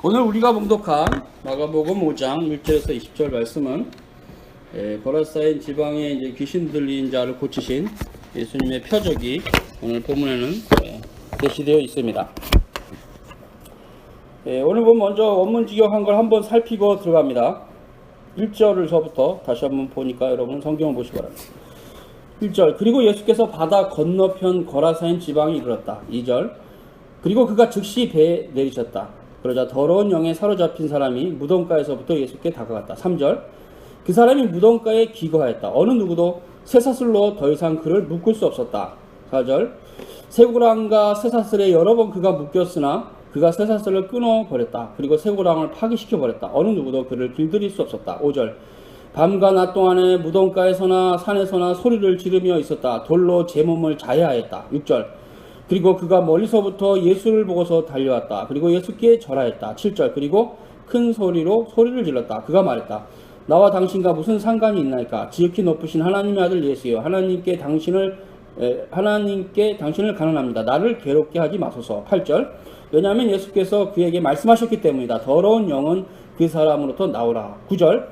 오늘 우리가 봉독한 마가복음 5장 1절에서 20절 말씀은 거라사인 지방에 이제 귀신 들린 자를 고치신 예수님의 표적이 오늘 본문에는 게시되어 있습니다. 오늘 보면 먼저 원문 직역한 걸 한번 살피고 들어갑니다. 1절에서부터 다시 한번 보니까 여러분 성경을 보시기 바랍니다. 1절, 그리고 예수께서 바다 건너편 거라사인 지방에 이르렀다. 2절, 그리고 그가 즉시 배에 내리셨다. 그러자 더러운 영에 사로잡힌 사람이 무덤가에서부터 예수께 다가갔다. 3절, 그 사람이 무덤가에 기거하였다. 어느 누구도 쇠사슬로 더 이상 그를 묶을 수 없었다. 4절, 쇠고랑과 쇠사슬에 여러 번 그가 묶였으나 그가 쇠사슬을 끊어버렸다. 그리고 쇠고랑을 파괴시켜버렸다. 어느 누구도 그를 길들일 수 없었다. 5절, 밤과 낮 동안에 무덤가에서나 산에서나 소리를 지르며 있었다. 돌로 제 몸을 자해하였다. 6절, 그리고 그가 멀리서부터 예수를 보고서 달려왔다. 그리고 예수께 절하였다. 7절, 그리고 큰 소리로 소리를 질렀다. 그가 말했다. 나와 당신과 무슨 상관이 있나이까? 지극히 높으신 하나님의 아들 예수여, 하나님께 당신을 간언합니다. 나를 괴롭게 하지 마소서. 8절, 왜냐하면 예수께서 그에게 말씀하셨기 때문이다. 더러운 영은 그 사람으로부터 나오라. 9절,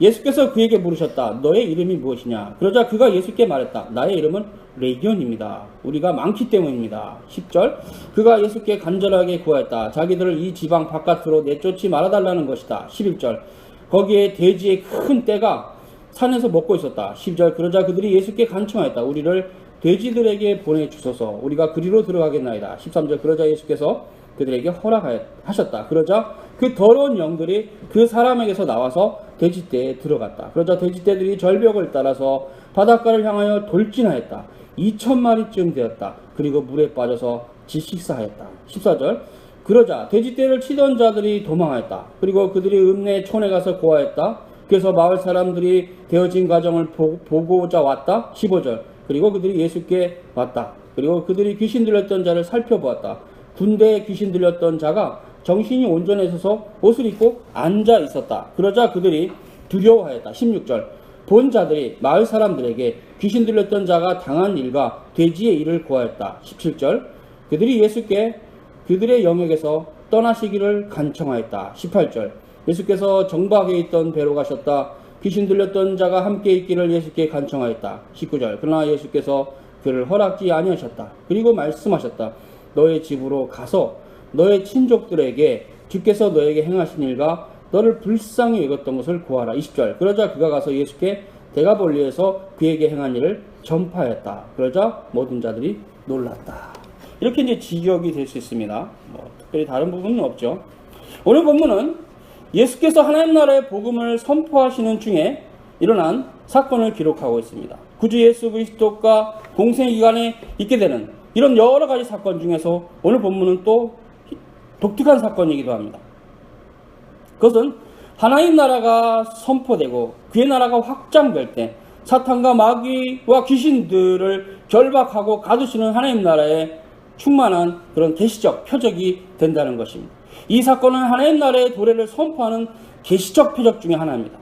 예수께서 그에게 물으셨다. 너의 이름이 무엇이냐? 그러자 그가 예수께 말했다. 나의 이름은 레기온입니다. 우리가 많기 때문입니다. 10절, 그가 예수께 간절하게 구하였다. 자기들을 이 지방 바깥으로 내쫓지 말아달라는 것이다. 11절, 거기에 돼지의 큰 떼가 산에서 먹고 있었다. 12절, 그러자 그들이 예수께 간청하였다. 우리를 돼지들에게 보내주소서. 우리가 그리로 들어가겠나이다. 13절, 그러자 예수께서 그들에게 허락하셨다. 그러자 그 더러운 영들이 그 사람에게서 나와서 돼지떼에 들어갔다. 그러자 돼지떼들이 절벽을 따라서 바닷가를 향하여 돌진하였다. 2,000마리쯤 되었다. 그리고 물에 빠져서 질식사하였다. 14절, 그러자 돼지떼를 치던 자들이 도망하였다. 그리고 그들이 읍내 촌에 가서 고하였다. 그래서 마을 사람들이 되어진 과정을 보고자 왔다. 15절, 그리고 그들이 예수께 왔다. 그리고 그들이 귀신 들렸던 자를 살펴보았다. 군대에 귀신 들렸던 자가 정신이 온전해져서 옷을 입고 앉아 있었다. 그러자 그들이 두려워하였다. 16절, 본 자들이 마을 사람들에게 귀신 들렸던 자가 당한 일과 돼지의 일을 고하였다. 17절, 그들이 예수께 그들의 영역에서 떠나시기를 간청하였다. 18절, 예수께서 정박에 있던 배로 가셨다. 귀신 들렸던 자가 함께 있기를 예수께 간청하였다. 19절, 그러나 예수께서 그를 허락지 아니하셨다. 그리고 말씀하셨다. 너의 집으로 가서 너의 친족들에게 주께서 너에게 행하신 일과 너를 불쌍히 여겼던 것을 고하라. 20절, 그러자 그가 가서 예수께 데가볼리에서 그에게 행한 일을 전파하였다. 그러자 모든 자들이 놀랐다. 이렇게 이제 직역이 될 수 있습니다. 특별히 다른 부분은 없죠. 오늘 본문은 예수께서 하나님 나라의 복음을 선포하시는 중에 일어난 사건을 기록하고 있습니다. 구주 예수 그리스도과 공생 기간에 있게 되는 이런 여러 가지 사건 중에서 오늘 본문은 또 독특한 사건이기도 합니다. 그것은 하나님 나라가 선포되고 그의 나라가 확장될 때 사탄과 마귀와 귀신들을 결박하고 가두시는 하나님 나라의 충만한 그런 계시적 표적이 된다는 것입니다. 이 사건은 하나님 나라의 도래를 선포하는 계시적 표적 중에 하나입니다.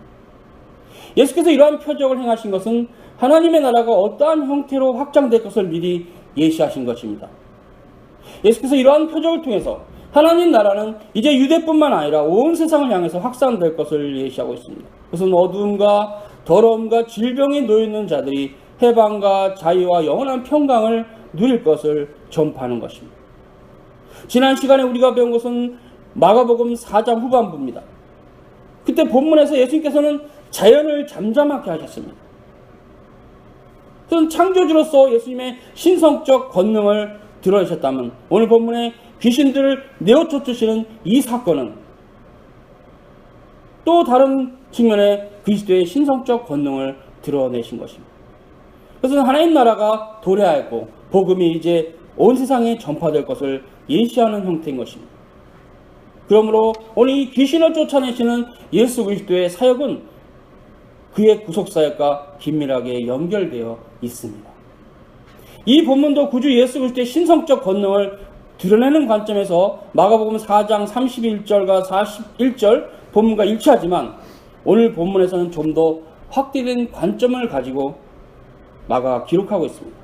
예수께서 이러한 표적을 행하신 것은 하나님의 나라가 어떠한 형태로 확장될 것을 미리 예시하신 것입니다. 예수께서 이러한 표적을 통해서 하나님 나라는 이제 유대뿐만 아니라 온 세상을 향해서 확산될 것을 예시하고 있습니다. 그것은 어두움과 더러움과 질병에 놓여있는 자들이 해방과 자유와 영원한 평강을 누릴 것을 전파하는 것입니다. 지난 시간에 우리가 배운 것은 마가복음 4장 후반부입니다. 그때 본문에서 예수님께서는 자연을 잠잠하게 하셨습니다. 그것은 창조주로서 예수님의 신성적 권능을 드러내셨다면 오늘 본문에 귀신들을 내어쫓으시는 이 사건은 또 다른 측면에 그리스도의 신성적 권능을 드러내신 것입니다. 그것은 하나님 나라가 도래하였고 복음이 이제 온 세상에 전파될 것을 예시하는 형태인 것입니다. 그러므로 오늘 이 귀신을 쫓아내시는 예수 그리스도의 사역은 그의 구속사역과 긴밀하게 연결되어 있습니다. 이 본문도 구주 예수 그리스도의 신성적 권능을 드러내는 관점에서 마가복음 4장 31절과 41절 본문과 일치하지만 오늘 본문에서는 좀 더 확대된 관점을 가지고 마가가 기록하고 있습니다.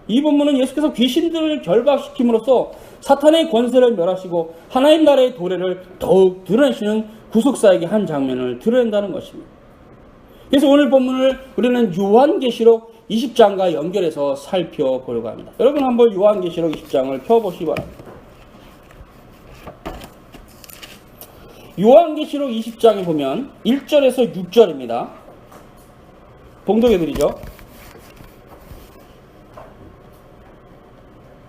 이 본문은 예수께서 귀신들을 결박시킴으로써 사탄의 권세를 멸하시고 하나님 나라의 도래를 더욱 드러내시는 구속사에게 한 장면을 드러낸다는 것입니다. 그래서 오늘 본문을 우리는 요한계시록 20장과 연결해서 살펴보려고 합니다. 여러분 한번 요한계시록 20장을 펴보시기 바랍니다. 요한계시록 20장에 보면 1절에서 6절입니다. 봉독해드리죠.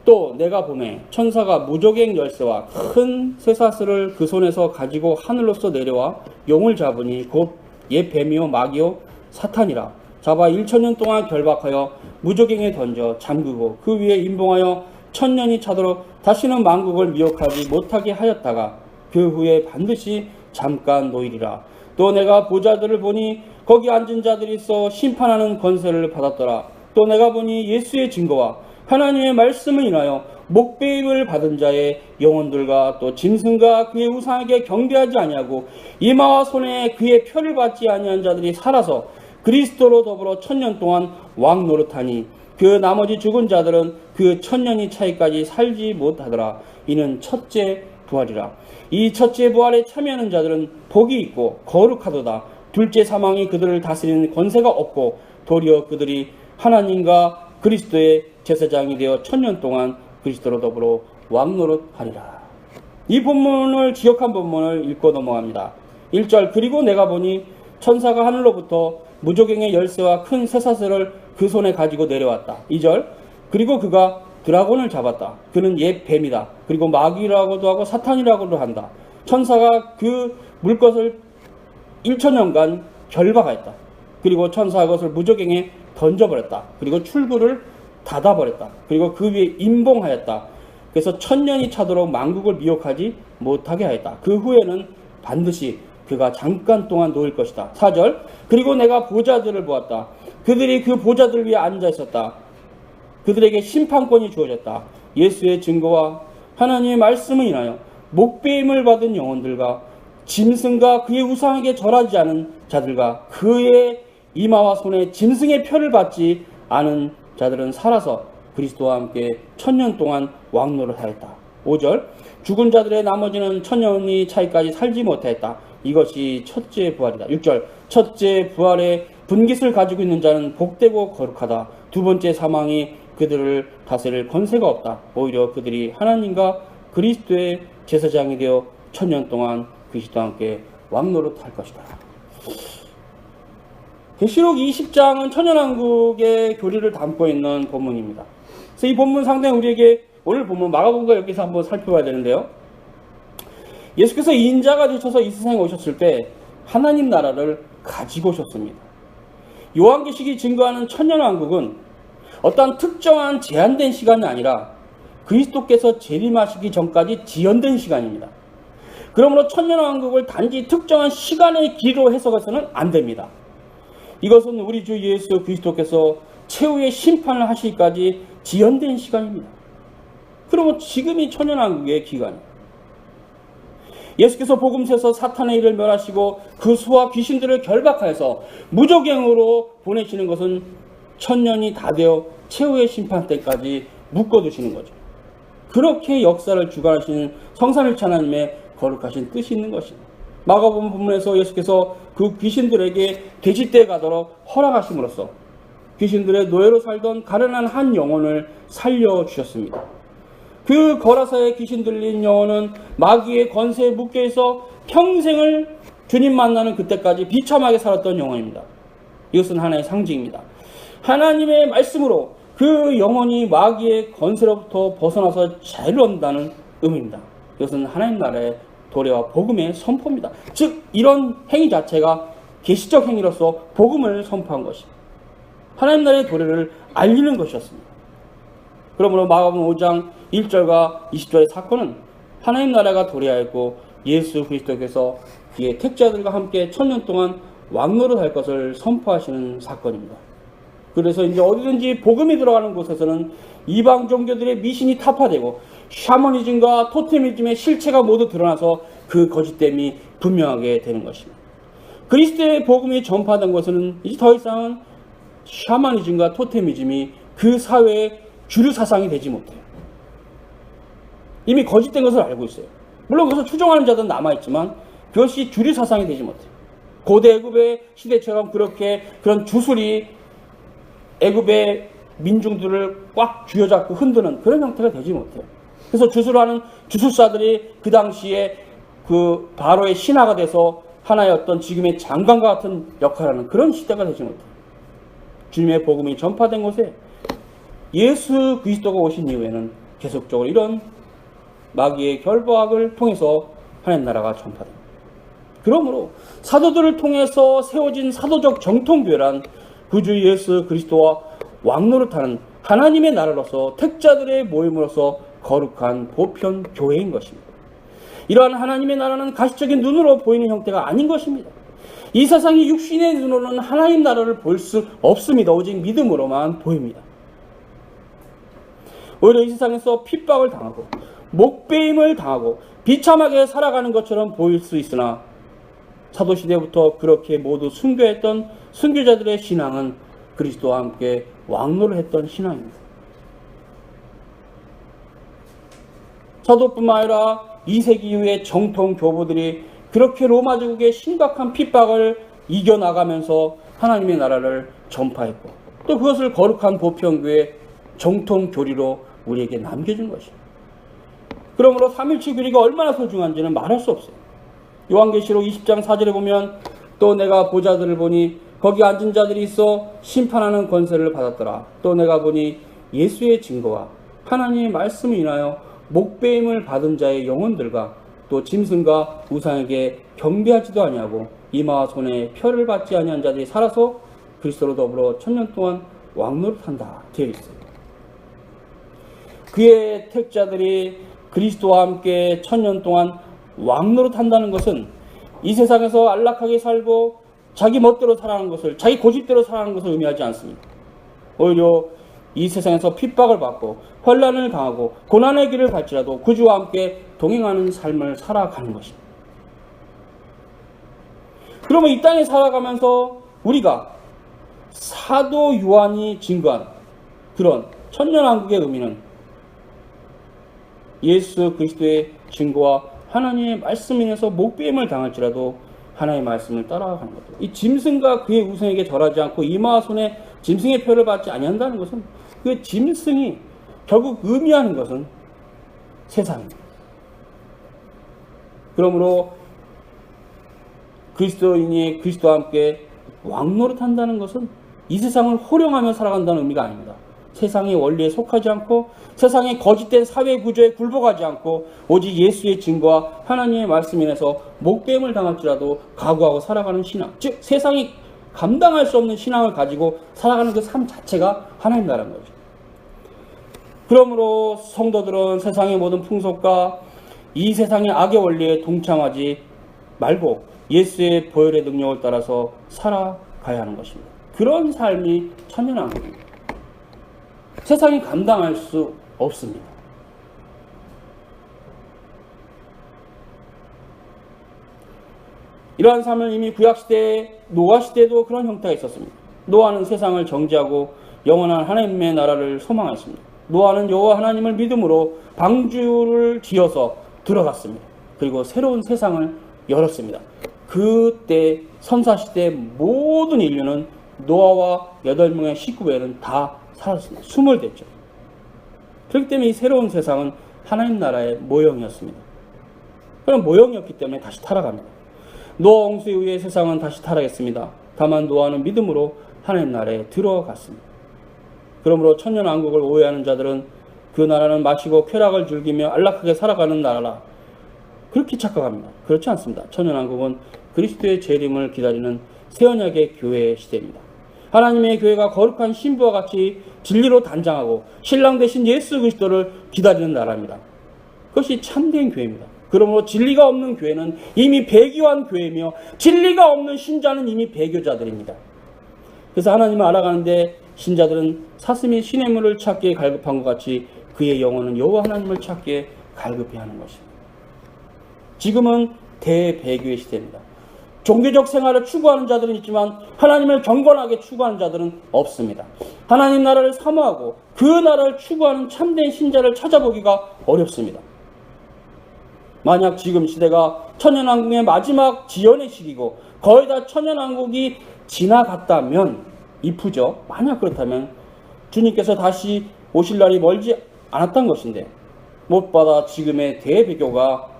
또 내가 보매 천사가 무저갱 열쇠와 큰 쇠사슬을 그 손에서 가지고 하늘로서 내려와 용을 잡으니 곧 옛 뱀이요 마귀요 사탄이라 잡아 1000년 동안 결박하여 무저갱에 던져 잠그고 그 위에 임봉하여 1000년이 차도록 다시는 만국을 미혹하지 못하게 하였다가 그 후에 반드시 잠깐 놓이리라. 또 내가 보좌들을 보니 거기 앉은 자들이 있어 심판하는 권세를 받았더라. 또 내가 보니 예수의 증거와 하나님의 말씀을 인하여 목배임을 받은 자의 영혼들과 또 짐승과 그의 우상에게 경배하지 아니하고 이마와 손에 그의 표를 받지 아니한 자들이 살아서 그리스도로 더불어 1000년 동안 왕 노릇하니 그 나머지 죽은 자들은 그 1000년이 차이까지 살지 못하더라. 이는 첫째 부활이라. 이 첫째 부활에 참여하는 자들은 복이 있고 거룩하도다. 둘째 사망이 그들을 다스리는 권세가 없고 도리어 그들이 하나님과 그리스도의 제사장이 되어 1000년 동안 그리스도로 더불어 왕노릇하리라. 이 본문을 기억한 본문을 읽고 넘어갑니다. 1절 그리고 내가 보니 천사가 하늘로부터 무저갱의 열쇠와 큰 쇠사슬을 그 손에 가지고 내려왔다. 2절 그리고 그가 드라곤을 잡았다. 그는 옛 뱀이다. 그리고 마귀라고도 하고 사탄이라고도 한다. 천사가 그 물것을 1000년간 결박하였다. 그리고 천사가 그것을 무저갱에 던져버렸다. 그리고 출구를 닫아버렸다. 그리고 그 위에 임봉하였다. 그래서 1000년이 차도록 만국을 미혹하지 못하게 하였다. 그 후에는 반드시 그가 잠깐 동안 놓일 것이다. 4절 그리고 내가 보좌들을 보았다. 그들이 그 보좌들 위에 앉아 있었다. 그들에게 심판권이 주어졌다. 예수의 증거와 하나님의 말씀을 인하여 목배임을 받은 영혼들과 짐승과 그의 우상에게 절하지 않은 자들과 그의 이마와 손에 짐승의 표를 받지 않은 자들은 살아서 그리스도와 함께 1000년 동안 왕노를 하였다. 5절 죽은 자들의 나머지는 1000년이 차이까지 살지 못하였다. 이것이 첫째 부활이다. 6절 첫째 부활의 분깃을 가지고 있는 자는 복되고 거룩하다. 두 번째 사망이 그들을 다스릴 권세가 없다. 오히려 그들이 하나님과 그리스도의 제사장이 되어 1000년 동안 그리스도와 함께 왕노릇할 것이다. 계시록 20장은 천연왕국의 교리를 담고 있는 본문입니다. 그래서 이 본문 상당히 우리에게 오늘 본문 마가복음과 여기서 한번 살펴봐야 되는데요. 예수께서 인자가 되셔서 이 세상에 오셨을 때 하나님 나라를 가지고 오셨습니다. 요한계시록이 증거하는 천년왕국은 어떠한 특정한 제한된 시간이 아니라 그리스도께서 재림하시기 전까지 지연된 시간입니다. 그러므로 천년왕국을 단지 특정한 시간의 길이로 해석해서는 안 됩니다. 이것은 우리 주 예수 그리스도께서 최후의 심판을 하시기까지 지연된 시간입니다. 그러면 지금이 천년왕국의 기간입니다. 예수께서 복음서에서 사탄의 일을 멸하시고 그 수와 귀신들을 결박하여서 무저갱으로 보내시는 것은 1000년이 다 되어 최후의 심판 때까지 묶어두시는 거죠. 그렇게 역사를 주관하시는 성삼일체 하나님의 거룩하신 뜻이 있는 것입니다. 마가복음 본문에서 예수께서 그 귀신들에게 돼지떼에 가도록 허락하심으로써 귀신들의 노예로 살던 가련한 한 영혼을 살려주셨습니다. 그 거라사의 귀신 들린 영혼은 마귀의 권세에 묶여있어 평생을 주님 만나는 그때까지 비참하게 살았던 영혼입니다. 이것은 하나의 상징입니다. 하나님의 말씀으로 그 영혼이 마귀의 권세로부터 벗어나서 자유를 얻는다는 의미입니다. 이것은 하나님 나라의 도래와 복음의 선포입니다. 즉 이런 행위 자체가 계시적 행위로서 복음을 선포한 것입니다. 하나님 나라의 도래를 알리는 것이었습니다. 그러므로 마가복음 5장 1절과 20절의 사건은 하나님 나라가 도래하였고 예수 그리스도께서 그의 택자들과 함께 1000년 동안 왕노릇할 것을 선포하시는 사건입니다. 그래서 이제 어디든지 복음이 들어가는 곳에서는 이방 종교들의 미신이 타파되고 샤머니즘과 토테미즘의 실체가 모두 드러나서 그 거짓됨이 분명하게 되는 것입니다. 그리스도의 복음이 전파된 곳에는 이제 더 이상은 샤머니즘과 토테미즘이 그 사회에 주류 사상이 되지 못해요. 이미 거짓된 것을 알고 있어요. 물론 그것을 추종하는 자들은 남아있지만 그것이 주류 사상이 되지 못해요. 고대 애굽의 시대처럼 그렇게 그런 주술이 애굽의 민중들을 꽉 쥐어잡고 흔드는 그런 형태가 되지 못해요. 그래서 주술하는 주술사들이 그 당시에 그 바로의 신하가 돼서 하나의 어떤 지금의 장관과 같은 역할을 하는 그런 시대가 되지 못해요. 주님의 복음이 전파된 곳에 예수 그리스도가 오신 이후에는 계속적으로 이런 마귀의 결박을 통해서 하나님 나라가 전파됩니다. 그러므로 사도들을 통해서 세워진 사도적 정통교회란 구주 예수 그리스도와 왕노릇하는 하나님의 나라로서 택자들의 모임으로서 거룩한 보편 교회인 것입니다. 이러한 하나님의 나라는 가시적인 눈으로 보이는 형태가 아닌 것입니다. 이 세상이 육신의 눈으로는 하나님 나라를 볼 수 없습니다. 오직 믿음으로만 보입니다. 오히려 이 세상에서 핍박을 당하고 목베임을 당하고 비참하게 살아가는 것처럼 보일 수 있으나 사도시대부터 그렇게 모두 순교했던 순교자들의 신앙은 그리스도와 함께 왕노를 했던 신앙입니다. 사도뿐만 아니라 2세기 이후의 정통 교부들이 그렇게 로마 제국의 심각한 핍박을 이겨나가면서 하나님의 나라를 전파했고 또 그것을 거룩한 보편교회 정통 교리로 우리에게 남겨준 것입니다. 그러므로 3.17 교리가 얼마나 소중한지는 말할 수 없어요. 요한계시록 20장 4절에 보면 또 내가 보좌들을 보니 거기 앉은 자들이 있어 심판하는 권세를 받았더라. 또 내가 보니 예수의 증거와 하나님의 말씀을 인하여 목배임을 받은 자의 영혼들과 또 짐승과 우상에게 경배하지도 아니하고 이마와 손에 표를 받지 아니한 자들이 살아서 그리스도로 더불어 1000년 동안 왕노릇한다 되어 있어요. 그의 택자들이 그리스도와 함께 1000년 동안 왕노릇한다는 것은 이 세상에서 안락하게 살고 자기 멋대로 살아가는 것을, 자기 고집대로 살아가는 것을 의미하지 않습니다. 오히려 이 세상에서 핍박을 받고 환난을 당하고 고난의 길을 갈지라도 구주와 함께 동행하는 삶을 살아가는 것입니다. 그러면 이 땅에 살아가면서 우리가 사도 요한이 증거한 그런 천년왕국의 의미는 예수 그리스도의 증거와 하나님의 말씀 인해서 목배임을 당할지라도 하나님의 말씀을 따라가는 것. 이 짐승과 그의 우상에게 절하지 않고 이마와 손에 짐승의 표를 받지 아니한다는 것은 그 짐승이 결국 의미하는 것은 세상입니다. 그러므로 그리스도인이 그리스도와 함께 왕노릇한다는 것은 이 세상을 호령하며 살아간다는 의미가 아닙니다. 세상의 원리에 속하지 않고 세상의 거짓된 사회 구조에 굴복하지 않고 오직 예수의 증거와 하나님의 말씀 인해서 목배임을 당할지라도 각오하고 살아가는 신앙, 즉 세상이 감당할 수 없는 신앙을 가지고 살아가는 그 삶 자체가 하나님 나라는 거죠. 그러므로 성도들은 세상의 모든 풍속과 이 세상의 악의 원리에 동참하지 말고 예수의 보혈의 능력을 따라서 살아가야 하는 것입니다. 그런 삶이 천년왕국입니다. 세상이 감당할 수 없습니다. 이러한 삶은 이미 구약시대 노아시대에도 그런 형태가 있었습니다. 노아는 세상을 정죄하고 영원한 하나님의 나라를 소망했습니다. 노아는 여호와 하나님을 믿음으로 방주를 지어서 들어갔습니다. 그리고 새로운 세상을 열었습니다. 그때 선사시대 모든 인류는 노아와 8명의 식구 외에는 다 살았습니다. 숨을 댔죠. 그렇기 때문에 이 새로운 세상은 하나님 나라의 모형이었습니다. 그런 모형이었기 때문에 다시 타락합니다. 노아 홍수 이후에 세상은 다시 타락했습니다. 다만 노아는 믿음으로 하나님 나라에 들어갔습니다. 그러므로 천년왕국을 오해하는 자들은 그 나라는 마시고 쾌락을 즐기며 안락하게 살아가는 나라라 그렇게 착각합니다. 그렇지 않습니다. 천년왕국은 그리스도의 재림을 기다리는 새언약의 교회의 시대입니다. 하나님의 교회가 거룩한 신부와 같이 진리로 단장하고 신랑 되신 예수 그리스도를 기다리는 나라입니다. 그것이 참된 교회입니다. 그러므로 진리가 없는 교회는 이미 배교한 교회이며 진리가 없는 신자는 이미 배교자들입니다. 그래서 하나님을 알아가는데 신자들은 사슴이 시냇물을 찾기에 갈급한 것 같이 그의 영혼은 여호와 하나님을 찾기에 갈급해야 하는 것입니다. 지금은 대배교의 시대입니다. 종교적 생활을 추구하는 자들은 있지만 하나님을 경건하게 추구하는 자들은 없습니다. 하나님 나라를 사모하고 그 나라를 추구하는 참된 신자를 찾아보기가 어렵습니다. 만약 지금 시대가 천년왕국의 마지막 지연의 시기고 거의 다 천년왕국이 지나갔다면 이프죠. 만약 그렇다면 주님께서 다시 오실 날이 멀지 않았던 것인데 못받아 지금의 대배교가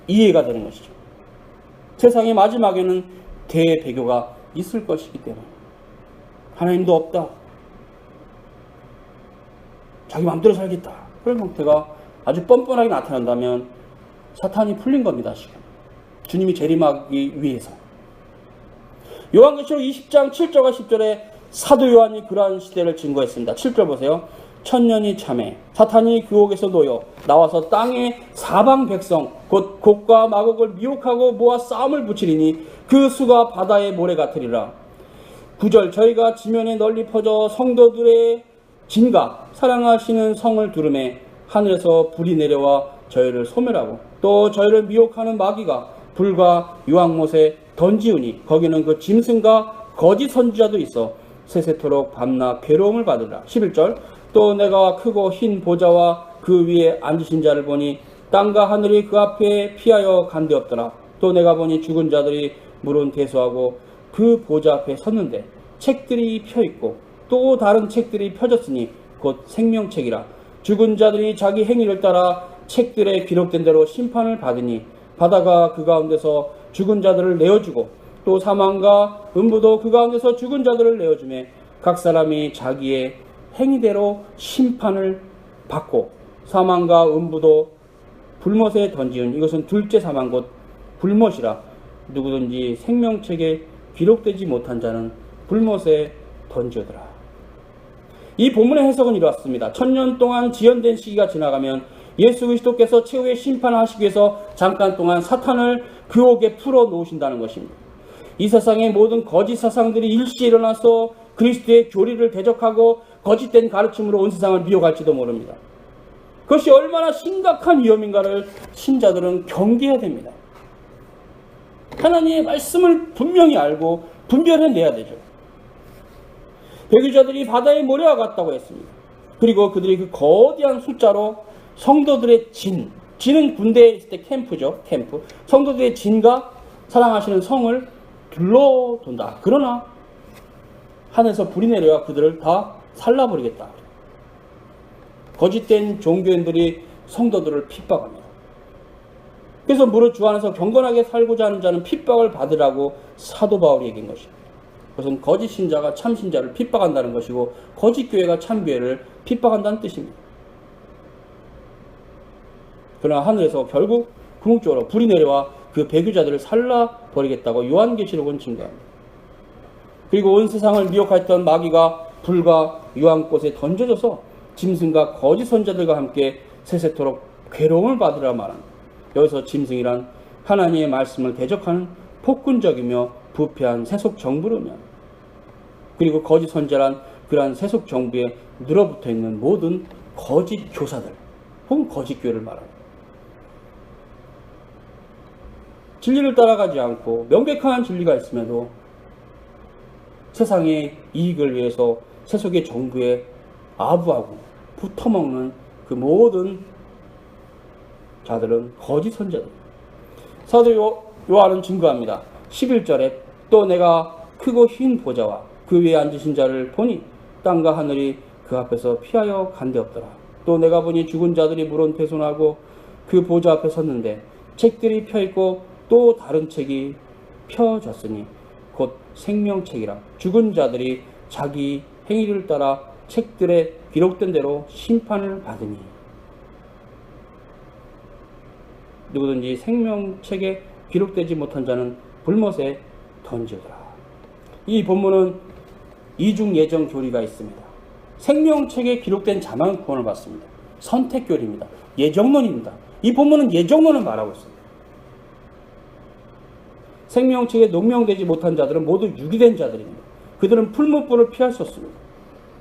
이해가 되는 것이죠. 세상의 마지막에는 대배교가 있을 것이기 때문에 하나님도 없다, 자기 마음대로 살겠다, 그런 형태가 아주 뻔뻔하게 나타난다면 사탄이 풀린 겁니다. 지금 주님이 재림하기 위해서. 요한계시록 20장 7절과 10절에 사도 요한이 그러한 시대를 증거했습니다. 7절 보세요. 천년이 참해 사탄이 유혹에서 놓여 나와서 땅의 사방 백성 곧 곡과 마곡을 미혹하고 모아 싸움을 붙이리니 그 수가 바다의 모래 같으리라. 9절 저희가 지면에 널리 퍼져 성도들의 진가 사랑하시는 성을 두르매 하늘에서 불이 내려와 저희를 소멸하고 또 저희를 미혹하는 마귀가 불과 유황못에 던지우니 거기는 그 짐승과 거짓 선지자도 있어 세세토록 밤낮 괴로움을 받으라. 11절 또 내가 크고 흰 보좌와 그 위에 앉으신 자를 보니 땅과 하늘이 그 앞에 피하여 간데없더라. 또 내가 보니 죽은 자들이 물은 대수하고 그 보좌 앞에 섰는데 책들이 펴있고 또 다른 책들이 펴졌으니 곧 생명책이라. 죽은 자들이 자기 행위를 따라 책들에 기록된 대로 심판을 받으니 바다가 그 가운데서 죽은 자들을 내어주고 또 사망과 음부도 그 가운데서 죽은 자들을 내어주매 각 사람이 자기의 행위대로 심판을 받고 사망과 음부도 불못에 던지은 이것은 둘째 사망 곧 불못이라. 누구든지 생명책에 기록되지 못한 자는 불못에 던져더라. 이 본문의 해석은 이렇습니다. 천년 동안 지연된 시기가 지나가면 예수 그리스도께서 최후의 심판을 하시기 위해서 잠깐 동안 사탄을 그옥에 풀어 놓으신다는 것입니다. 이 세상의 모든 거짓 사상들이 일시에 일어나서 그리스도의 교리를 대적하고 거짓된 가르침으로 온 세상을 미혹할지도 모릅니다. 그것이 얼마나 심각한 위험인가를 신자들은 경계해야 됩니다. 하나님의 말씀을 분명히 알고 분별해내야 되죠. 배교자들이 바다의 모래와 같다고 했습니다. 그리고 그들이 그 거대한 숫자로 성도들의 진은 군대에 있을 때 캠프죠. 캠프. 성도들의 진과 사랑하시는 성을 둘러돈다. 그러나 하늘에서 불이 내려와 그들을 다 살라버리겠다. 거짓된 종교인들이 성도들을 핍박합니다. 그래서 무릇 주 안에서 경건하게 살고자 하는 자는 핍박을 받으라고 사도 바울이 얘기한 것입니다. 그것은 거짓 신자가 참 신자를 핍박한다는 것이고 거짓 교회가 참 교회를 핍박한다는 뜻입니다. 그러나 하늘에서 결국 궁극적으로 불이 내려와 그 배교자들을 살라버리겠다고 요한계시록은 증거합니다. 그리고 온 세상을 미혹했던 마귀가 불과 유황꽃에 던져져서 짐승과 거짓 선자들과 함께 세세토록 괴로움을 받으라 말합니다. 여기서 짐승이란 하나님의 말씀을 대적하는 폭군적이며 부패한 세속 정부로며 그리고 거짓 선자란 그러한 세속 정부에 늘어붙어 있는 모든 거짓 교사들 혹은 거짓 교회를 말합니다. 진리를 따라가지 않고 명백한 진리가 있음에도 세상의 이익을 위해서 세속의 정부에 아부하고 붙어먹는 그 모든 자들은 거짓 선자들. 사도 요한은 증거합니다. 11절에 또 내가 크고 흰 보좌와 그 위에 앉으신 자를 보니 땅과 하늘이 그 앞에서 피하여 간데없더라. 또 내가 보니 죽은 자들이 물은 훼손하고 그 보좌 앞에 섰는데 책들이 펴있고 또 다른 책이 펴졌으니 곧 생명책이라. 죽은 자들이 자기 행위를 따라 책들에 기록된 대로 심판을 받으니 누구든지 생명책에 기록되지 못한 자는 불못에 던지더라. 이 본문은 이중 예정 교리가 있습니다. 생명책에 기록된 자만 구원을 받습니다. 선택 교리입니다. 예정론입니다. 이 본문은 예정론을 말하고 있습니다. 생명책에 농명되지 못한 자들은 모두 유기된 자들입니다. 그들은 풀무불을 피할 수 없습니다.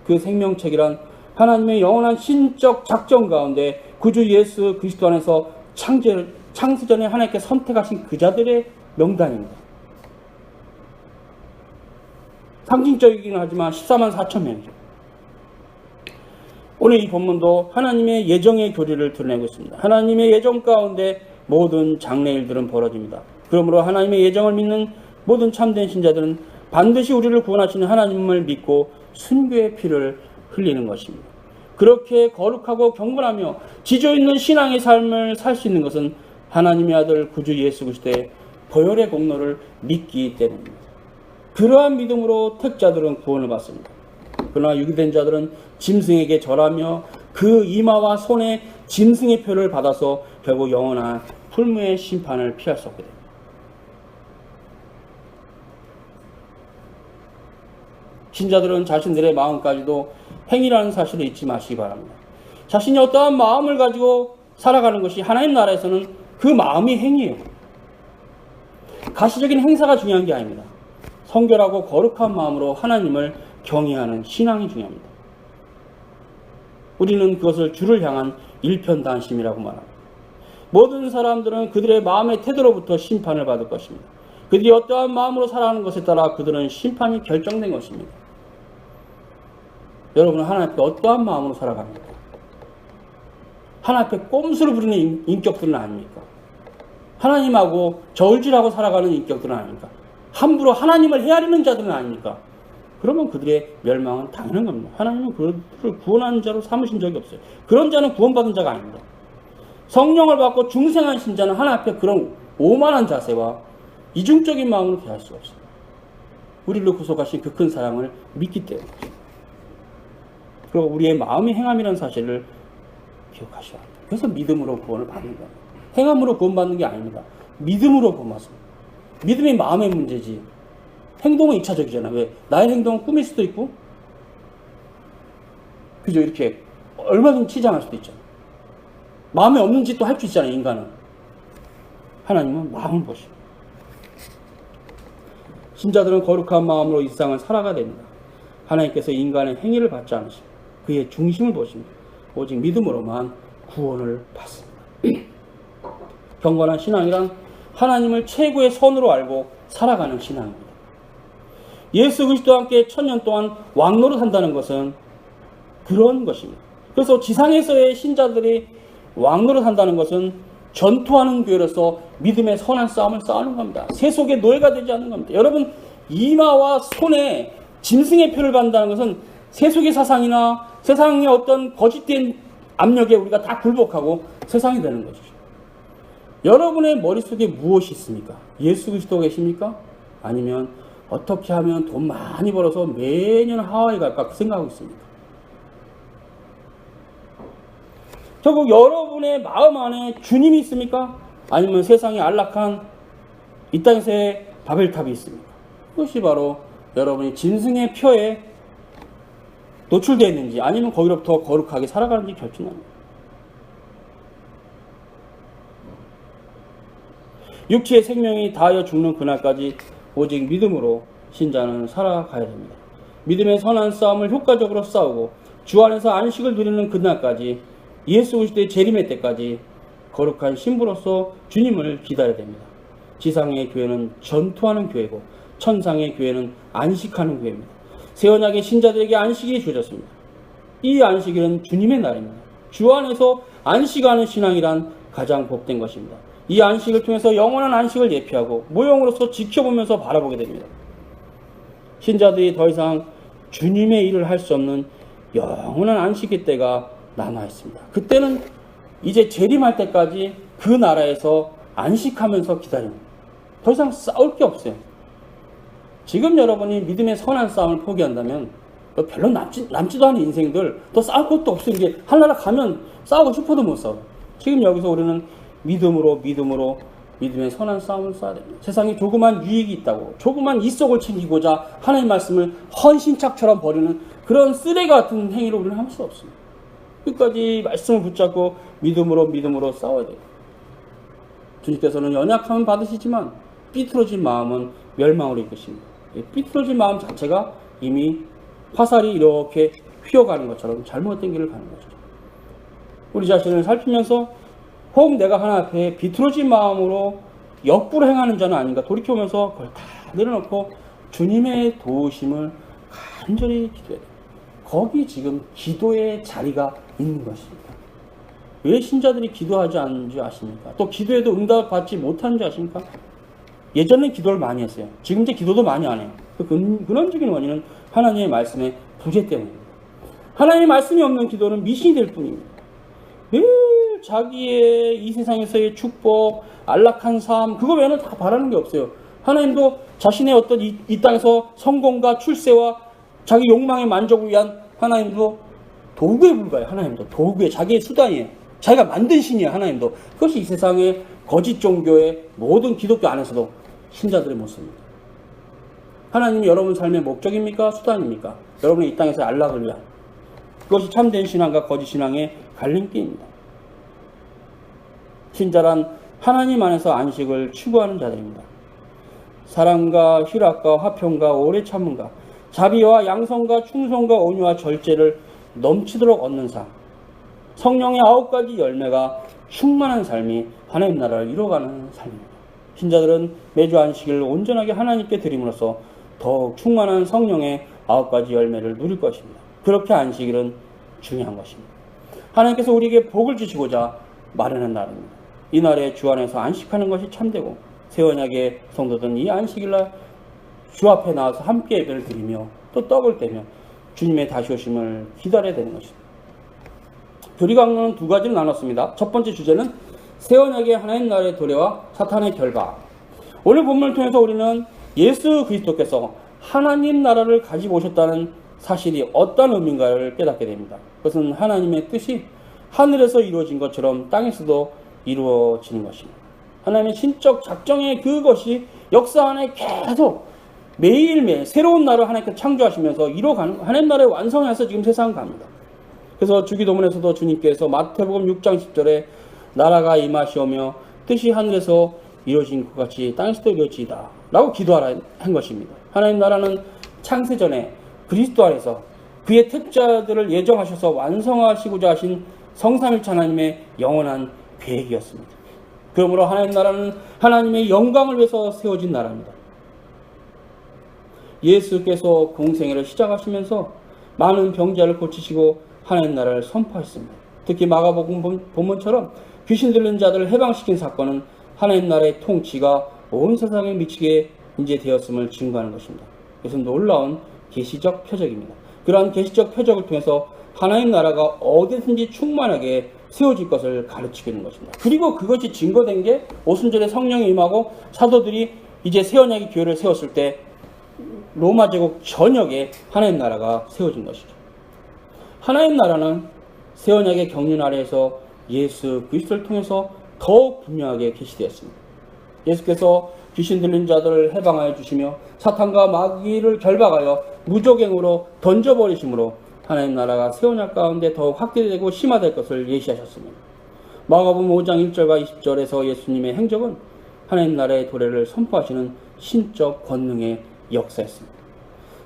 그 생명책이란 하나님의 영원한 신적 작전 가운데 구주 예수 그리스도 안에서 창세전에 하나님께 선택하신 그 자들의 명단입니다. 상징적이긴 하지만 14만 4천 명이죠. 오늘 이 본문도 하나님의 예정의 교리를 드러내고 있습니다. 하나님의 예정 가운데 모든 장래일들은 벌어집니다. 그러므로 하나님의 예정을 믿는 모든 참된 신자들은 반드시 우리를 구원하시는 하나님을 믿고 순교의 피를 흘리는 것입니다. 그렇게 거룩하고 경건하며 지조 있는 신앙의 삶을 살 수 있는 것은 하나님의 아들 구주 예수 그리스도의 보혈의 공로를 믿기 때문입니다. 그러한 믿음으로 택자들은 구원을 받습니다. 그러나 유기된 자들은 짐승에게 절하며 그 이마와 손에 짐승의 표를 받아서 결국 영원한 불무의 심판을 피할 수 없게 됩니다. 신자들은 자신들의 마음까지도 행위라는 사실을 잊지 마시기 바랍니다. 자신이 어떠한 마음을 가지고 살아가는 것이 하나님 나라에서는 그 마음이 행위예요. 가시적인 행사가 중요한 게 아닙니다. 성결하고 거룩한 마음으로 하나님을 경외하는 신앙이 중요합니다. 우리는 그것을 주를 향한 일편단심이라고 말합니다. 모든 사람들은 그들의 마음의 태도로부터 심판을 받을 것입니다. 그들이 어떠한 마음으로 살아가는 것에 따라 그들은 심판이 결정된 것입니다. 여러분은 하나님 앞에 어떠한 마음으로 살아갑니까? 하나님 앞에 꼼수를 부리는 인격들은 아닙니까? 하나님하고 저울질하고 살아가는 인격들은 아닙니까? 함부로 하나님을 헤아리는 자들은 아닙니까? 그러면 그들의 멸망은 당연한 겁니다. 하나님은 그들을 구원하는 자로 삼으신 적이 없어요. 그런 자는 구원받은 자가 아닙니다. 성령을 받고 중생한 신자는 하나님 앞에 그런 오만한 자세와 이중적인 마음으로 대할 수가 없습니다. 우리를 구속하신 그 큰 사랑을 믿기 때문입니다. 그리고 우리의 마음이 행함이라는 사실을 기억하셔야 합니다. 그래서 믿음으로 구원을 받는 겁니다. 행함으로 구원받는 게 아닙니다. 믿음으로 구원받습니다. 믿음이 마음의 문제지 행동은 2차적이잖아. 왜? 나의 행동은 꿈일 수도 있고 그죠? 이렇게 얼마든지 치장할 수도 있잖아. 마음에 없는 짓도 할 수 있잖아요. 인간은. 하나님은 마음을 보십니다. 신자들은 거룩한 마음으로 이 세상을 살아가야 됩니다. 하나님께서 인간의 행위를 받지 않으시고 그의 중심을 보십니다. 오직 믿음으로만 구원을 받습니다. 경건한 신앙이란 하나님을 최고의 선으로 알고 살아가는 신앙입니다. 예수 그리스도와 함께 1000년 동안 왕노릇 한다는 것은 그런 것입니다. 그래서 지상에서의 신자들이 왕노릇 한다는 것은 전투하는 교회로서 믿음의 선한 싸움을 싸우는 겁니다. 세속의 노예가 되지 않는 겁니다. 여러분, 이마와 손에 짐승의 표를 받는다는 것은 세속의 사상이나 세상의 어떤 거짓된 압력에 우리가 다 굴복하고 세상이 되는 것이죠. 여러분의 머릿속에 무엇이 있습니까? 예수 그리스도가 계십니까? 아니면 어떻게 하면 돈 많이 벌어서 매년 하와이 갈까 그 생각하고 있습니까? 결국 여러분의 마음 안에 주님이 있습니까? 아니면 세상의 안락한 이 땅에서의 바벨탑이 있습니까? 그것이 바로 여러분이 짐승의 표에 노출되어 있는지 아니면 거기로부터 거룩하게 살아가는지 결정합니다. 육체의 생명이 다하여 죽는 그날까지 오직 믿음으로 신자는 살아가야 됩니다. 믿음의 선한 싸움을 효과적으로 싸우고 주 안에서 안식을 누리는 그날까지 예수 그리스도의 재림의 때까지 거룩한 신부로서 주님을 기다려야 됩니다. 지상의 교회는 전투하는 교회고 천상의 교회는 안식하는 교회입니다. 새 언약의 신자들에게 안식이 주어졌습니다. 이 안식일은 주님의 날입니다. 주 안에서 안식하는 신앙이란 가장 복된 것입니다. 이 안식을 통해서 영원한 안식을 예표하고 모형으로서 지켜보면서 바라보게 됩니다. 신자들이 더 이상 주님의 일을 할 수 없는 영원한 안식의 때가 남아 있습니다. 그때는 이제 재림할 때까지 그 나라에서 안식하면서 기다립니다. 더 이상 싸울 게 없어요. 지금 여러분이 믿음의 선한 싸움을 포기한다면 별로 남지도 않은 인생들 더 싸울 것도 없어요. 이게 하나라 가면 싸우고 싶어도 못 싸워요. 지금 여기서 우리는 믿음으로 믿음의 선한 싸움을 싸야 됩니다. 세상에 조그만 유익이 있다고 조그만 이속을 챙기고자 하나님 말씀을 헌신착처럼 버리는 그런 쓰레기 같은 행위를 우리는 할 수 없습니다. 끝까지 말씀을 붙잡고 믿음으로 싸워야 돼요. 주님께서는 연약함은 받으시지만 삐뚤어진 마음은 멸망으로 이끄십니다. 삐뚤어진 마음 자체가 이미 화살이 이렇게 휘어가는 것처럼 잘못된 길을 가는 거죠. 우리 자신을 살피면서 혹 내가 하나님 앞에 비틀어진 마음으로 역부로 행하는 자는 아닌가 돌이켜보면서 그걸 다 내려놓고 주님의 도우심을 간절히 기도해야 돼요. 거기 지금 기도의 자리가 있는 것입니다. 왜 신자들이 기도하지 않는 줄 아십니까? 또 기도해도 응답받지 못하는 줄 아십니까? 예전엔 기도를 많이 했어요. 지금 이제 기도도 많이 안 해요. 그 근원적인 원인은 하나님의 말씀의 부재 때문입니다. 하나님의 말씀이 없는 기도는 미신이 될 뿐입니다. 매일 자기의 이 세상에서의 축복, 안락한 삶, 그거 외에는 다 바라는 게 없어요. 하나님도 자신의 어떤 이 땅에서 성공과 출세와 자기 욕망의 만족을 위한 하나님도 도구에 불과해요. 하나님도 도구에, 자기의 수단이에요. 자기가 만든 신이에요. 하나님도. 그것이 이 세상의 거짓 종교의 모든 기독교 안에서도 신자들의 모습입니다. 하나님이 여러분 삶의 목적입니까? 수단입니까? 여러분의 이 땅에서 안락을 위한. 그것이 참된 신앙과 거짓 신앙의 갈림길입니다. 신자란 하나님 안에서 안식을 추구하는 자들입니다. 사랑과 희락과 화평과 오래 참음과 자비와 양성과 충성과 온유와 절제를 넘치도록 얻는 삶, 성령의 9가지 열매가 충만한 삶이 하나님 나라를 이뤄가는 삶입니다. 신자들은 매주 안식일을 온전하게 하나님께 드림으로써 더욱 충만한 성령의 9가지 열매를 누릴 것입니다. 그렇게 안식일은 중요한 것입니다. 하나님께서 우리에게 복을 주시고자 마련한 날입니다. 이 날에 주 안에서 안식하는 것이 참되고 새 언약의 성도들은 이 안식일날 주 앞에 나와서 함께 예배를 드리며 또 떡을 떼며 주님의 다시 오심을 기다려야 되는 것입니다. 교리 강론은 2가지로 나눴습니다. 첫 번째 주제는 새 언약의 하나님 나라의 도래와 사탄의 결박. 오늘 본문을 통해서 우리는 예수 그리스도께서 하나님 나라를 가지고 오셨다는 사실이 어떤 의미인가를 깨닫게 됩니다. 그것은 하나님의 뜻이 하늘에서 이루어진 것처럼 땅에서도 이루어지는 것입니다. 하나님의 신적 작정의 그것이 역사 안에 계속 매일매일 새로운 나라를 하나님께 창조하시면서 이뤄가는 하나님 나라의 완성해서 지금 세상 갑니다. 그래서 주기도문에서도 주님께서 마태복음 6장 10절에 나라가 임하시오며 뜻이 하늘에서 이루어진 것 같이 땅에서도 이루어지이다 라고 기도하라 한 것입니다. 하나님 나라는 창세전에 그리스도 안에서 그의 택자들을 예정하셔서 완성하시고자 하신 성삼일체 하나님의 영원한 계획이었습니다. 그러므로 하나님 나라는 하나님의 영광을 위해서 세워진 나라입니다. 예수께서 공생애를 시작하시면서 많은 병자를 고치시고 하나님 나라를 선포하셨습니다. 특히 마가복음 본문처럼 귀신 들린 자들을 해방시킨 사건은 하나님 나라의 통치가 온 세상에 미치게 이제 되었음을 증거하는 것입니다. 그것은 놀라운 계시적 표적입니다. 그러한 계시적 표적을 통해서 하나님 나라가 어디든지 충만하게 세워질 것을 가르치고 있는 것입니다. 그리고 그것이 증거된 게 오순절에 성령이 임하고 사도들이 이제 새 언약의 교회를 세웠을 때 로마 제국 전역에 하나님 나라가 세워진 것이죠. 하나님 나라는 새 언약의 경륜 아래에서 예수 그리스도를 통해서 더욱 분명하게 계시되었습니다. 예수께서 귀신 들린 자들을 해방하여 주시며 사탄과 마귀를 결박하여 무조갱으로 던져버리심으로 하나님 나라가 새 언약 가운데 더욱 확대되고 심화될 것을 예시하셨습니다. 마가복음 5장 1절과 20절에서 예수님의 행적은 하나님 나라의 도래를 선포하시는 신적 권능의 역사였습니다.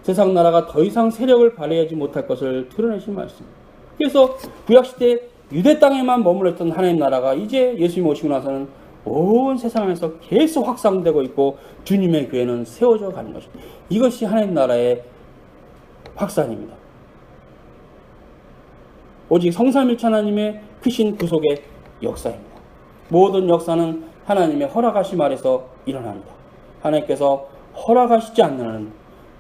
세상 나라가 더 이상 세력을 발휘하지 못할 것을 드러내신 말씀입니다. 그래서 구약시대 유대 땅에만 머물렀던 하나님 나라가 이제 예수님 오시고 나서는 온 세상에서 계속 확산되고 있고 주님의 교회는 세워져 가는 것입니다. 이것이 하나님 나라의 확산입니다. 오직 성삼일체 하나님의 크신 구속의 역사입니다. 모든 역사는 하나님의 허락하심 아래서 일어납니다. 하나님께서 허락하시지 않는 한은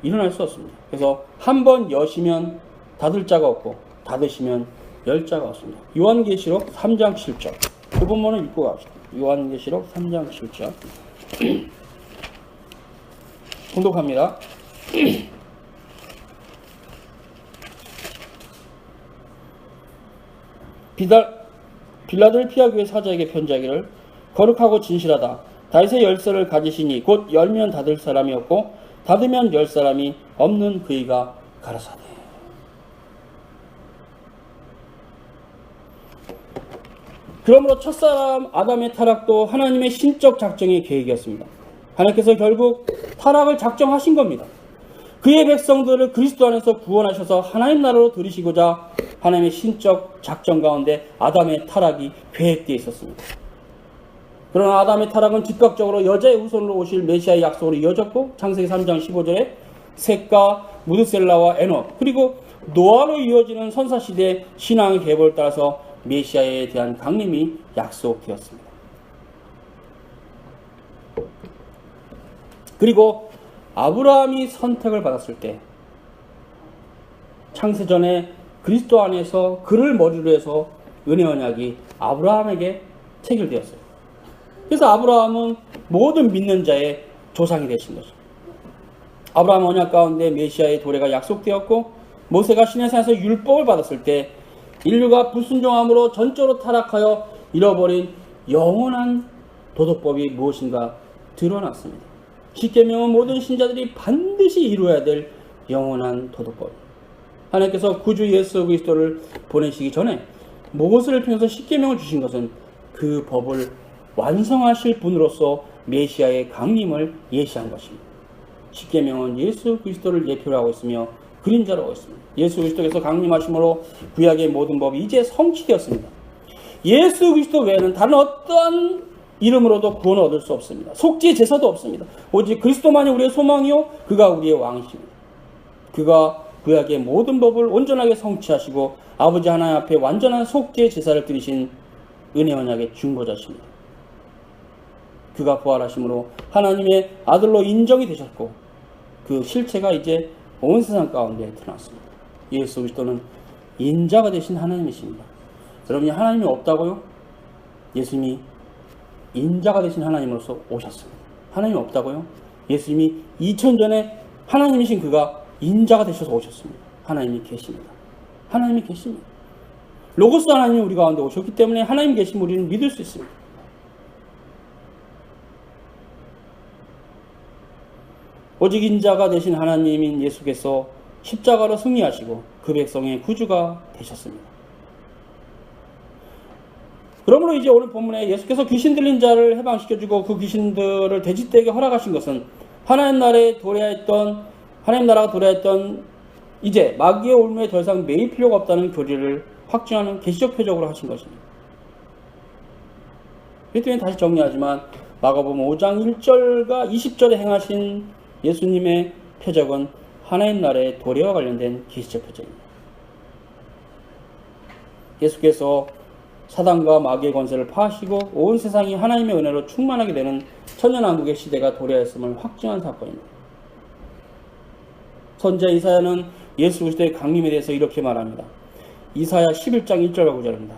일어날 수 없습니다. 그래서 한번 여시면 닫을 자가 없고 닫으시면 열 자가 없습니다. 요한계시록 3장 7절 그 본문을 읽고 갑시다. 요한계시록 3장 7절 공독합니다. 빌라델피아 교회 사자에게 편지하기를 거룩하고 진실하다. 다윗의 열쇠를 가지시니 곧 열면 닫을 사람이 없고 닫으면 열 사람이 없는 그이가 가라사대. 그러므로 첫사람 아담의 타락도 하나님의 신적 작정의 계획이었습니다. 하나님께서 결국 타락을 작정하신 겁니다. 그의 백성들을 그리스도 안에서 구원하셔서 하나님 나라로 들이시고자 하나님의 신적 작정 가운데 아담의 타락이 계획되어 있었습니다. 그러나 아담의 타락은 즉각적으로 여자의 후손으로 오실 메시아의 약속으로 이어졌고 창세기 3장 15절에 셋과 무드셀라와 에녹 그리고 노아로 이어지는 선사시대 신앙의 계보를 따라서 메시아에 대한 강림이 약속되었습니다. 그리고 아브라함이 선택을 받았을 때 창세전에 그리스도 안에서 그를 머리로 해서 은혜 언약이 아브라함에게 체결되었어요. 그래서 아브라함은 모든 믿는 자의 조상이 되신 거죠. 아브라함 언약 가운데 메시아의 도래가 약속되었고 모세가 시내산에서 율법을 받았을 때 인류가 불순종함으로 전적으로 타락하여 잃어버린 영원한 도덕법이 무엇인가 드러났습니다. 십계명은 모든 신자들이 반드시 이루어야 될 영원한 도덕법. 하나님께서 구주 예수 그리스도를 보내시기 전에 모세를 통해서 십계명을 주신 것은 그 법을 완성하실 분으로서 메시아의 강림을 예시한 것입니다. 십계명은 예수 그리스도를 예표로 하고 있으며 그림자로 하고 있습니다. 예수 그리스도께서 강림하심으로 구약의 모든 법이 이제 성취되었습니다. 예수 그리스도 외에는 다른 어떠한 이름으로도 구원을 얻을 수 없습니다. 속죄 제사도 없습니다. 오직 그리스도만이 우리의 소망이요 그가 우리의 왕이십니다. 그가 구약의 모든 법을 온전하게 성취하시고 아버지 하나님 앞에 완전한 속죄 제사를 드리신 은혜 언약의 중보자십니다. 그가 부활하심으로 하나님의 아들로 인정이 되셨고 그 실체가 이제 온 세상 가운데 드러났습니다. 예수 그리스도는 인자가 되신 하나님이십니다. 여러분이 하나님이 없다고요? 예수님이 인자가 되신 하나님으로서 오셨습니다. 하나님이 없다고요? 예수님이 2000 전에 하나님이신 그가 인자가 되셔서 오셨습니다. 하나님이 계십니다. 하나님이 계십니다. 로고스 하나님이 우리 가운데 오셨기 때문에 하나님 계심 우리는 믿을 수 있습니다. 오직 인자가 되신 하나님인 예수께서 십자가로 승리하시고 그 백성의 구주가 되셨습니다. 그러므로 이제 오늘 본문에 예수께서 귀신 들린 자를 해방시켜주고 그 귀신들을 돼지떼에게 허락하신 것은 하나님 나라가 도래했던 이제 마귀의 올무에 더 이상 매일 필요가 없다는 교리를 확증하는 계시적 표적으로 하신 것입니다. 그랬더니 다시 정리하지만 마가복음 5장 1절과 20절에 행하신 예수님의 표적은 하나님 나라의 도래와 관련된 계시적 표적입니다. 예수께서 사단과 마귀의 권세를 파하시고 온 세상이 하나님의 은혜로 충만하게 되는 천년왕국의 시대가 도래했음을 확증한 사건입니다. 선지자 이사야는 예수 그리스도의 강림에 대해서 이렇게 말합니다. 이사야 11장 1절과 9절입니다.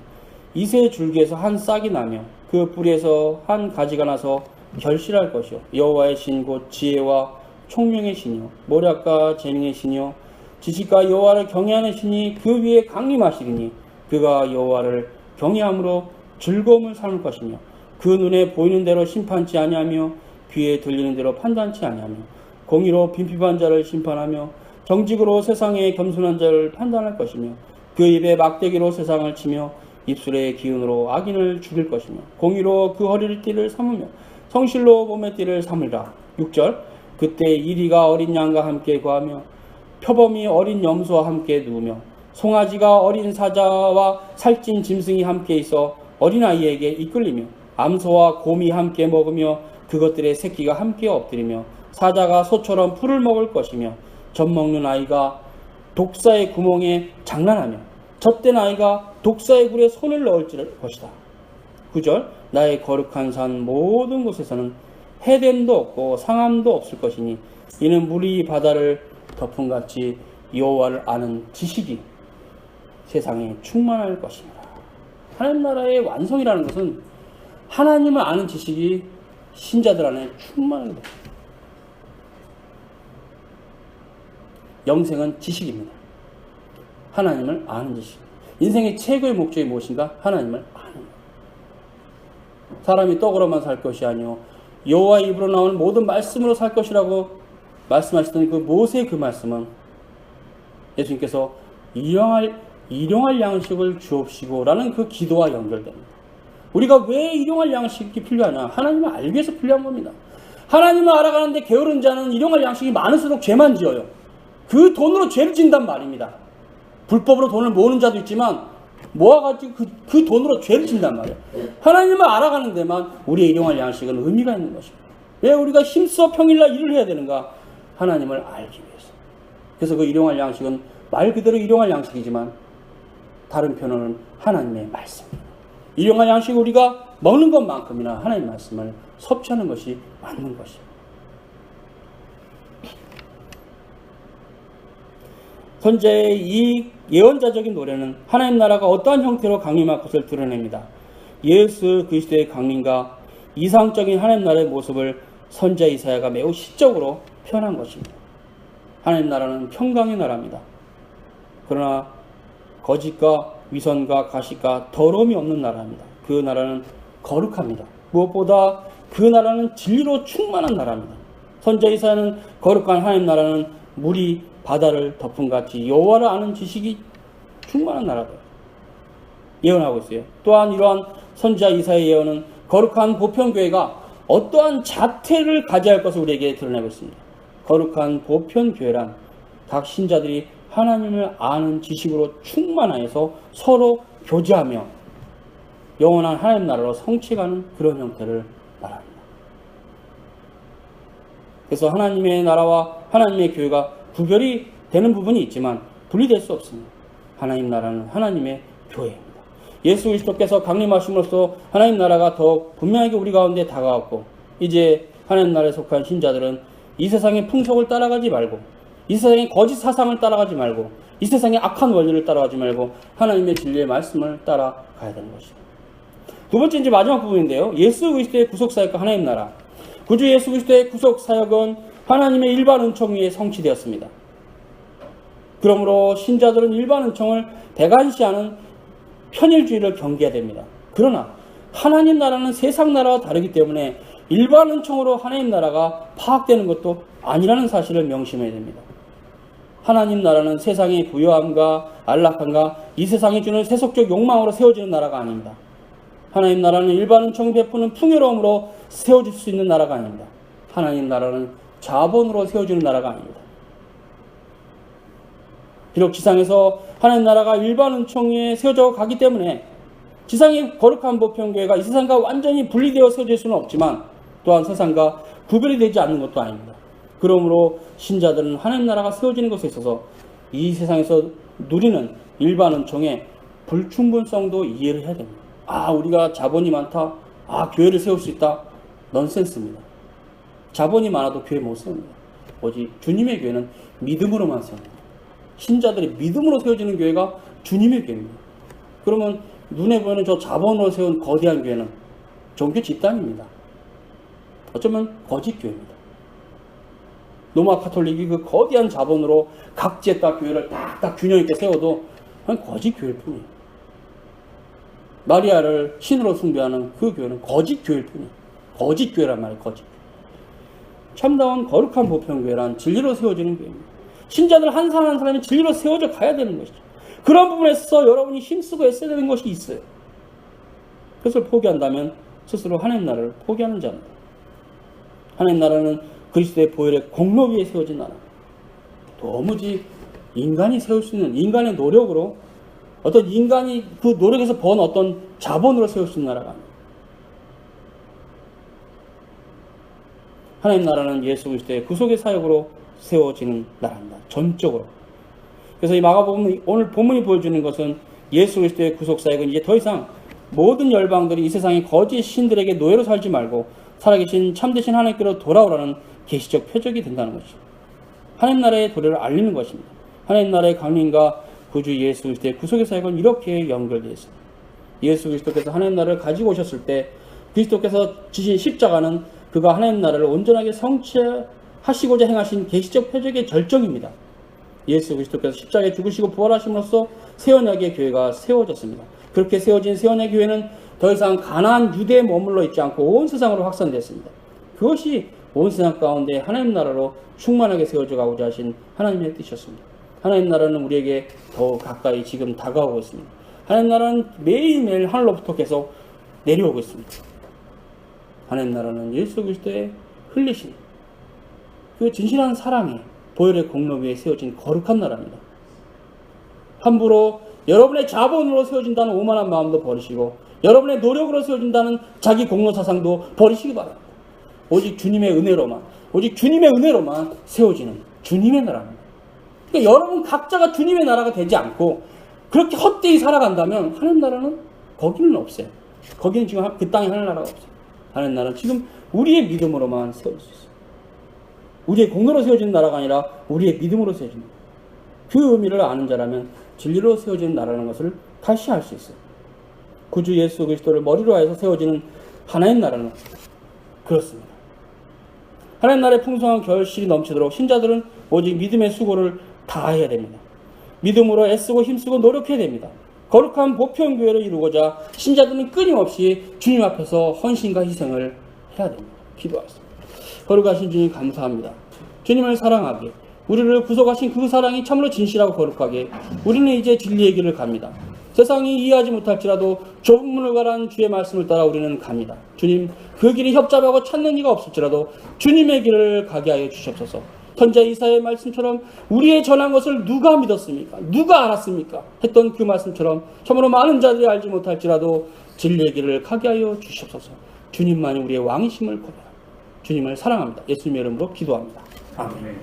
이새의 줄기에서 한 싹이 나며 그 뿌리에서 한 가지가 나서 결실할 것이요 여호와의 신 곧 지혜와 총명의 신이요 모략과 재능의 신이요 지식과 여호와를 경외하는 신이 그 위에 강림하시리니 그가 여호와를 경외함으로 즐거움을 삼을 것이며 그 눈에 보이는 대로 심판치 아니하며 귀에 들리는 대로 판단치 아니하며 공의로 빈핍한 자를 심판하며 정직으로 세상에 겸손한 자를 판단할 것이며 그 입에 막대기로 세상을 치며 입술의 기운으로 악인을 죽일 것이며 공의로 그 허리를 띠를 삼으며 성실로 몸의 띠를 삼으리라. 6절 그때 이리가 어린 양과 함께 거하며 표범이 어린 염소와 함께 누우며 송아지가 어린 사자와 살찐 짐승이 함께 있어 어린아이에게 이끌리며 암소와 곰이 함께 먹으며 그것들의 새끼가 함께 엎드리며 사자가 소처럼 풀을 먹을 것이며 젖 먹는 아이가 독사의 구멍에 장난하며 젖된 아이가 독사의 굴에 손을 넣을 것이다. 9절 나의 거룩한 산 모든 곳에서는 해됨도 없고 상함도 없을 것이니 이는 물이 바다를 덮음같이 여호와를 아는 지식이 세상에 충만할 것입니다. 하나님 나라의 완성이라는 것은 하나님을 아는 지식이 신자들 안에 충만하게 됩니다. 영생은 지식입니다. 하나님을 아는 지식. 인생의 최고의 목적이 무엇인가? 하나님을 아는 것. 사람이 떡으로만 살 것이 아니요 여호와의 입으로 나오는 모든 말씀으로 살 것이라고 말씀하시던 그 모세의 그 말씀은 예수님께서 일용할 양식을 주옵시고 라는 그 기도와 연결됩니다. 우리가 왜 일용할 양식이 필요하냐? 하나님을 알기 위해서 필요한 겁니다. 하나님을 알아가는데 게으른 자는 일용할 양식이 많을수록 죄만 지어요. 그 돈으로 죄를 진단 말입니다. 불법으로 돈을 모으는 자도 있지만 모아가지고 그 돈으로 죄를 진단 말이에요. 하나님을 알아가는 데만 우리의 일용할 양식은 의미가 있는 것입니다. 왜 우리가 힘써 평일날 일을 해야 되는가? 하나님을 알기 위해서. 그래서 그 일용할 양식은 말 그대로 일용할 양식이지만 다른 표현은 하나님의 말씀입니다. 일용할 양식을 우리가 먹는 것만큼이나 하나님의 말씀을 섭취하는 것이 맞는 것입니다. 선제의 이 예언자적인 노래는 하나님 나라가 어떠한 형태로 강림할 것을 드러냅니다. 예수 그리스도의 강림과 이상적인 하나님 나라의 모습을 선지자 이사야가 매우 시적으로 표현한 것입니다. 하나님 나라는 평강의 나라입니다. 그러나 거짓과 위선과 가식과 더러움이 없는 나라입니다. 그 나라는 거룩합니다. 무엇보다 그 나라는 진리로 충만한 나라입니다. 선지자 이사야는 거룩한 하나님 나라는 물이 바다를 덮음같이 여호와를 아는 지식이 충만한 나라다 예언하고 있어요. 또한 이러한 선지자 이사야의 예언은 거룩한 보편교회가 어떠한 자태를 가져야 할 것을 우리에게 드러내고 있습니다. 거룩한 보편교회란 각 신자들이 하나님을 아는 지식으로 충만하여서 서로 교제하며 영원한 하나님 나라로 성취가는 그런 형태를 말합니다. 그래서 하나님의 나라와 하나님의 교회가 구별이 되는 부분이 있지만 분리될 수 없습니다. 하나님 나라는 하나님의 교회입니다. 예수 그리스도께서 강림하심으로써 하나님 나라가 더욱 분명하게 우리 가운데 다가왔고 이제 하나님 나라에 속한 신자들은 이 세상의 풍속을 따라가지 말고 이 세상의 거짓 사상을 따라가지 말고 이 세상의 악한 원리를 따라가지 말고 하나님의 진리의 말씀을 따라가야 되는 것입니다. 두 번째 이제 마지막 부분인데요. 예수 그리스도의 구속사역과 하나님 나라. 구주 예수 그리스도의 구속사역은 하나님의 일반 은총 위에 성취되었습니다. 그러므로 신자들은 일반 은총을 배관시하는 편일주의를 경계해야 됩니다. 그러나 하나님 나라는 세상 나라와 다르기 때문에 일반 은총으로 하나님 나라가 파악되는 것도 아니라는 사실을 명심해야 됩니다. 하나님 나라는 세상의 부요함과 안락함과 이 세상이 주는 세속적 욕망으로 세워지는 나라가 아닙니다. 하나님 나라는 일반 은총 베푸는 풍요로움으로 세워질 수 있는 나라가 아닙니다. 하나님 나라는 자본으로 세워지는 나라가 아닙니다. 비록 지상에서 하나님 나라가 일반 은총에 세워져 가기 때문에 지상의 거룩한 보편교회가 이 세상과 완전히 분리되어 세워질 수는 없지만 또한 세상과 구별이 되지 않는 것도 아닙니다. 그러므로 신자들은 하나님 나라가 세워지는 것에 있어서 이 세상에서 누리는 일반 은총의 불충분성도 이해를 해야 됩니다. 우리가 자본이 많다. 교회를 세울 수 있다. 넌센스입니다. 자본이 많아도 교회 못 세웁니다. 오직 주님의 교회는 믿음으로만 세웁니다. 신자들이 믿음으로 세워지는 교회가 주님의 교회입니다. 그러면 눈에 보이는 저 자본으로 세운 거대한 교회는 종교 집단입니다. 어쩌면 거짓 교회입니다. 로마 카톨릭이 그 거대한 자본으로 각지에다 교회를 딱딱 균형 있게 세워도 그냥 거짓 교회일 뿐이에요. 마리아를 신으로 숭배하는 그 교회는 거짓 교회일 뿐이에요. 거짓 교회란 말이에요. 거짓 교회. 참다운 거룩한 보편교회란 진리로 세워지는 교회입니다. 신자들 한 사람 한 사람이 진리로 세워져 가야 되는 것이죠. 그런 부분에서 여러분이 힘쓰고 애써야 되는 것이 있어요. 그것을 포기한다면 스스로 하나님 나라를 포기하는 자입니다. 하나님 나라는 그리스도의 보혈의 공로 위에 세워진 나라. 도무지 인간이 세울 수 있는 인간의 노력으로 어떤 인간이 그 노력에서 번 어떤 자본으로 세울 수 있는 나라가 아닙니다. 하나님 나라는 예수 그리스도의 구속의 사역으로 세워지는 나라입니다. 전적으로. 그래서 이 마가복음 오늘 본문이 보여주는 것은 예수 그리스도의 구속 사역은 이제 더 이상 모든 열방들이 이 세상의 거짓 신들에게 노예로 살지 말고 살아계신 참되신 하나님께로 돌아오라는 계시적 표적이 된다는 것이죠. 하나님 나라의 도래를 알리는 것입니다. 하나님 나라의 강림과 구주 예수 그리스도의 구속의 사역은 이렇게 연결되어 있습니다. 예수 그리스도께서 하나님 나라를 가지고 오셨을 때 그리스도께서 지신 십자가는 그가 하나님 나라를 온전하게 성취하시고자 행하신 계시적 표적의 절정입니다. 예수 그리스도께서 십자가에 죽으시고 부활하심으로써 새 언약의 교회가 세워졌습니다. 그렇게 세워진 새 언약의 교회는 더 이상 가나안 유대에 머물러 있지 않고 온 세상으로 확산됐습니다. 그것이 온 세상 가운데 하나님 나라로 충만하게 세워져 가고자 하신 하나님의 뜻이었습니다. 하나님 나라는 우리에게 더 가까이 지금 다가오고 있습니다. 하나님 나라는 매일매일 하늘로부터 계속 내려오고 있습니다. 하나님 나라는 예수 그리스도의 흘리신 그 진실한 사랑의 보혈의 공로 위에 세워진 거룩한 나라입니다. 함부로 여러분의 자본으로 세워진다는 오만한 마음도 버리시고 여러분의 노력으로 세워진다는 자기 공로 사상도 버리시기 바랍니다. 오직 주님의 은혜로만, 오직 주님의 은혜로만 세워지는 주님의 나라입니다. 그러니까 여러분 각자가 주님의 나라가 되지 않고 그렇게 헛되이 살아간다면 하늘 나라는 거기는 없어요. 거기는 지금 그 땅에 하늘 나라가 없어요. 하늘 나라는 지금 우리의 믿음으로만 세워질 수 있어요. 우리의 공로로 세워지는 나라가 아니라 우리의 믿음으로 세워지는 나라. 그 의미를 아는 자라면 진리로 세워지는 나라라는 것을 다시 알 수 있어요. 구주 예수 그리스도를 머리로 하여서 세워지는 하나님 나라는 그렇습니다. 하나님 나라의 풍성한 결실이 넘치도록 신자들은 오직 믿음의 수고를 다해야 됩니다. 믿음으로 애쓰고 힘쓰고 노력해야 됩니다. 거룩한 보편교회를 이루고자 신자들은 끊임없이 주님 앞에서 헌신과 희생을 해야 됩니다. 기도하겠습니다. 거룩하신 주님 감사합니다. 주님을 사랑하게, 우리를 구속하신 그 사랑이 참으로 진실하고 거룩하게 우리는 이제 진리의 길을 갑니다. 세상이 이해하지 못할지라도 좁은 문을 가란 주의 말씀을 따라 우리는 갑니다. 주님, 그 길이 협잡하고 찾는 이가 없을지라도 주님의 길을 가게 하여 주시옵소서. 선지자 이사야의 말씀처럼 우리의 전한 것을 누가 믿었습니까? 누가 알았습니까? 했던 그 말씀처럼 참으로 많은 자들이 알지 못할지라도 진리의 길을 가게 하여 주시옵소서. 주님만이 우리의 왕이심을 고백합니다. 주님을 사랑합니다. 예수님의 이름으로 기도합니다. 아멘.